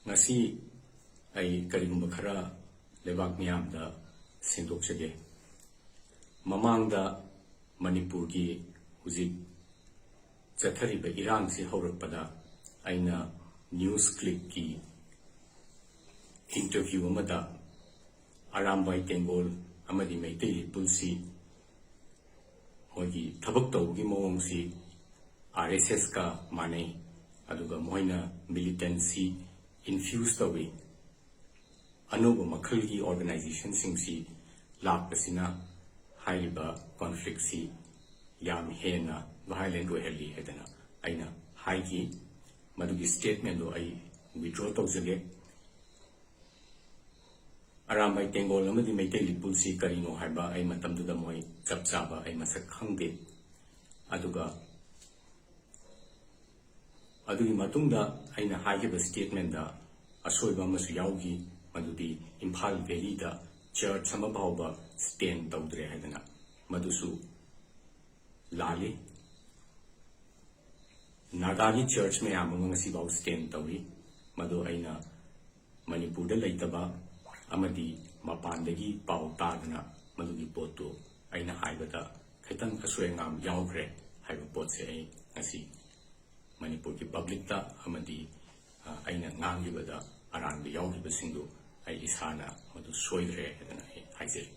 ngasi ai karigumba khara lebak miyam da sindokchage mamangda manipur gi huzik chathariba irang si haurakpada aina news clip ki interview amada Arambai Tengol amadi Maitai Pulsi hogi thabak tawgi mawong si RSS ka manai aduga moina militancy infused away anuba makhalgi organization sing si lakpasina haiba conflict si yam hena violent ro heli hedana aina haigi madugi statement do ai withdraw tawjage Arambai Tengol amadi Maitai Pulsi karino haiba ai matamduda moi chapchaba ai masak khangde aduga adugi matungda aina haigiba statement da asoiba masu yaugi madudi Imphal Valley da church sama bhauba stand tawdre haidana madusu lali Nagagi church me among ngasi baw stand tawi madu aina Manipur da laitaba amadi mapandagi pau tadana madugi potu aina haibada khaitan aswengam yaugre haiba potse ai ngasi Manipur ki public ta amadi aina nganglibada aranba yaugibasingdu ai isana madu soidre hedana ai haijeri